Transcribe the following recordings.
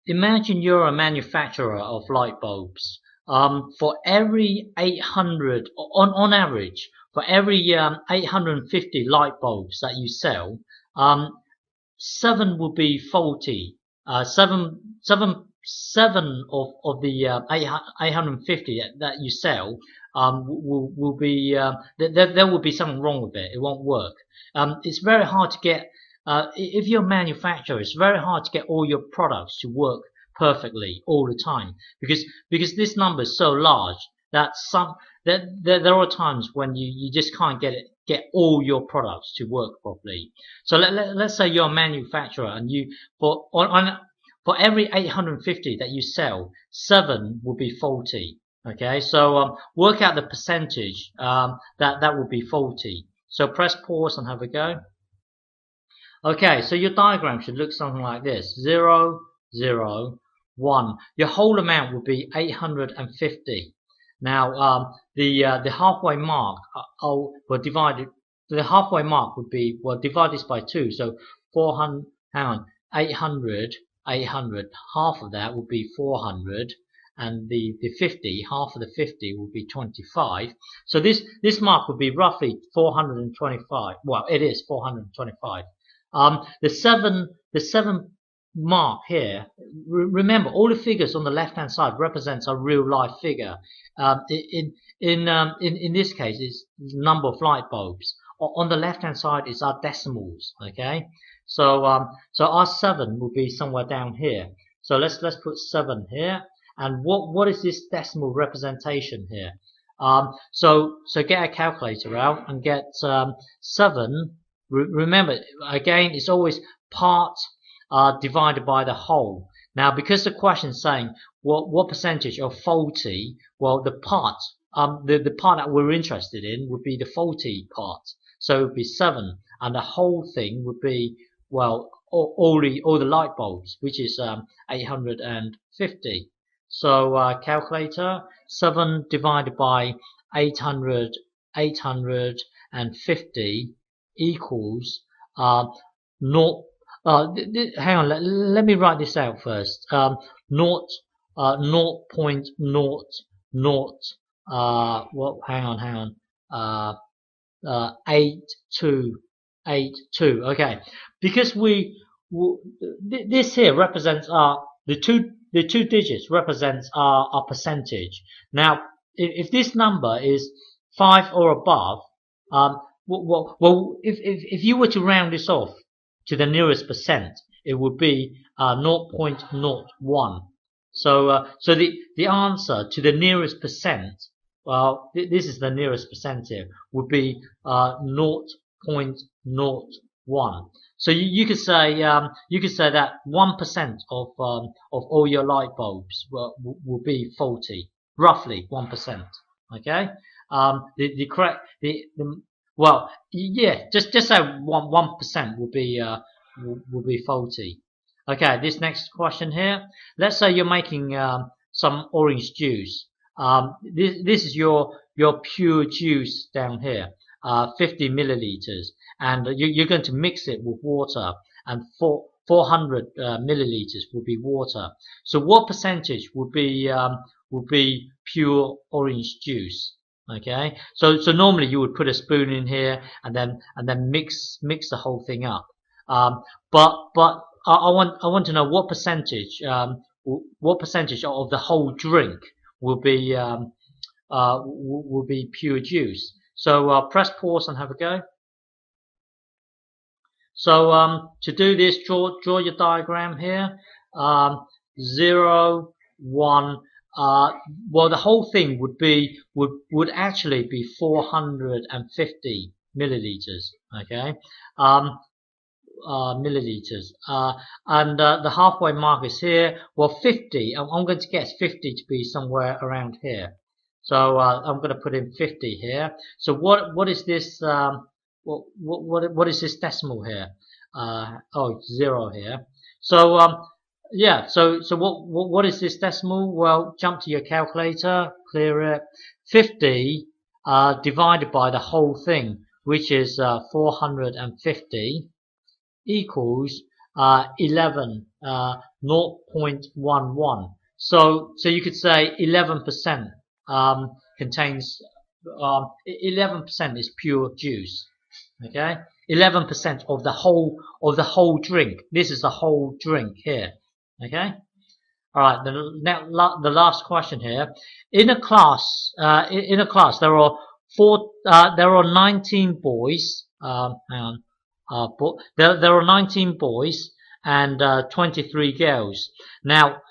imagine you're a manufacturer of light bulbs. For every 800, on average, for every 850 light bulbs that you sell, seven will be faulty. Seven of the 850 that you sell will be there will be something wrong with it. It won't work. It's very hard to get. If you're a manufacturer, it's very hard to get all your products to work perfectly all the time because this number is so large that there are times when you just can't get all your products to work properly. So let's say you're a manufacturer and you for every 850 that you sell, seven will be faulty. Okay, so work out the percentage that will be faulty. So press pause and have a go. Okay, so your diagram should look something like this: 0, 0, 1. Your whole amount will be 850. Now, the halfway mark, the halfway mark would be, well, divide this by 2. So 400, hang on, 800, 800. Half of that would be 400. And the 50, half of the 50 will be 25. So this mark would be roughly 425. Well, it is 425. The seven mark here. Remember, all the figures on the left-hand side represents a real-life figure. In this case, it's the number of light bulbs. On the left-hand side is our decimals. Okay, so our 7 will be somewhere down here. So let's put 7 here. And what is this decimal representation here? So get a calculator out and get 7. Remember, again, it's always part divided by the whole. Now, because the question is saying what percentage of faulty, well, the part that we're interested in would be the faulty part. So it would be 7, and the whole thing would be, well, all the light bulbs, which is 850. So calculator, 7 divided by 850 equals 0. Hang on, let me write this out first. 0.00 well, hang on 8282. Okay, because this here represents the two digits represents our percentage. Now, if this number is 5 or above, well, if you were to round this off to the nearest percent, it would be 0.01. So the answer to the nearest percent, well, this is the nearest percent here, would be 0.01. So you could say that 1% of all your light bulbs will be faulty, roughly 1%. Okay, the correct well, yeah, just say 1% will be faulty. Okay, this next question here. Let's say you're making some orange juice. This is your pure juice down here, 50 milliliters, and you're going to mix it with water, and 400 milliliters will be water. So what percentage would be pure orange juice? Okay, so normally you would put a spoon in here and then mix the whole thing up. But I want to know what percentage of the whole drink will be pure juice. So press pause and have a go. So to do this, draw your diagram here. 0, 1. Well, the whole thing would actually be 450 milliliters. Okay, milliliters. And the halfway mark is here. Well, 50. I'm going to guess 50 to be somewhere around here. So I'm going to put in 50 here. So what is this? What is this decimal here? Oh, 0 here. So yeah. So what is this decimal? Well, jump to your calculator, clear it. 50 divided by the whole thing, which is 450, equals 11 0.11. So you could say 11% contains 11% is pure juice. Okay, 11% of the whole drink. This is the whole drink here. Okay. All right. The last question here. In a class, there are 19 boys. Hang on. There are 19 boys and 23 girls. Now,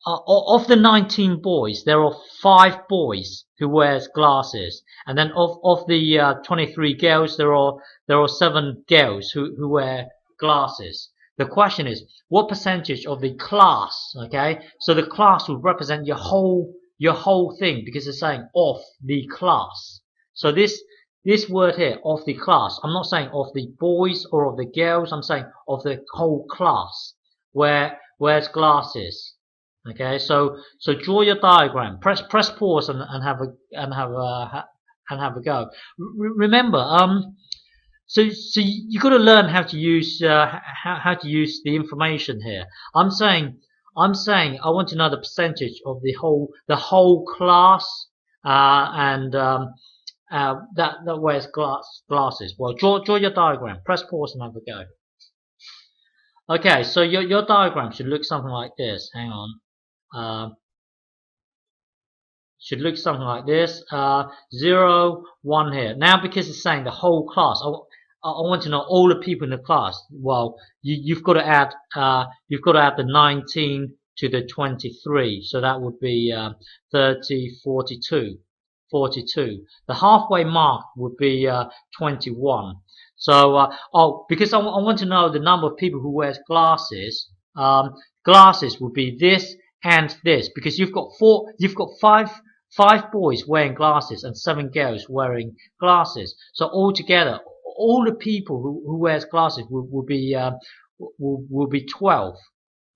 of the 19 boys, there are 5 boys who wears glasses, and then of the 23 girls, there are 7 girls who wear glasses. The question is, what percentage of the class? Okay, so the class would represent your whole thing, because it's saying of the class. So this word here, of the class, I'm not saying of the boys or of the girls. I'm saying of the whole class wears glasses. Okay, so draw your diagram. Press pause and have a go. Remember, so you got to learn how to use the information here. I'm saying I want to know the percentage of the whole class and that wears glasses. Well, draw your diagram. Press pause and have a go. Okay, so your diagram should look something like this. Hang on. Should look something like this. 0, 1 here. Now, because it's saying the whole class, I want to know all the people in the class. Well, you've got to add the 19 to the 23, so that would be 30, 42. The halfway mark would be 21. So, because I want to know the number of people who wears glasses. Glasses would be this and this, because you've got five boys wearing glasses and 7 girls wearing glasses. So altogether, all the people who wears glasses will be 12.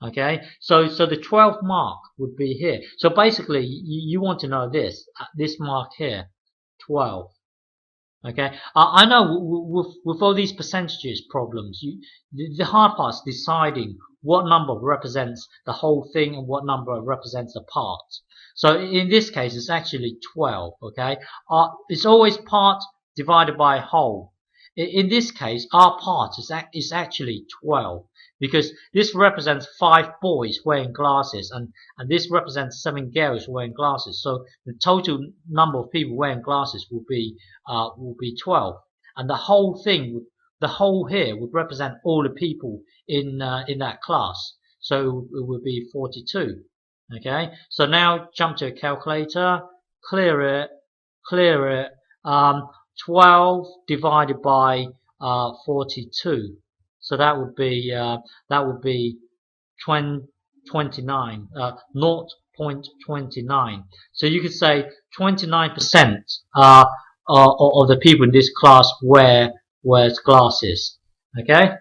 Okay, so the 12th mark would be here. So basically, you want to know this mark here, 12. Okay, I know with all these percentages problems, the hard part is deciding what number represents the whole thing and what number represents the part. So in this case, it's actually 12. Okay, it's always part divided by whole. In this case, our part is actually 12, because this represents 5 boys wearing glasses and this represents 7 girls wearing glasses. So the total number of people wearing glasses will be 12, and the whole thing, the whole here would represent all the people in that class. So it would be 42. Okay, so now jump to a calculator, clear it. 12 divided by 42. So that would be 29, 0.29. So you could say 29% of the people in this class wears glasses. Okay.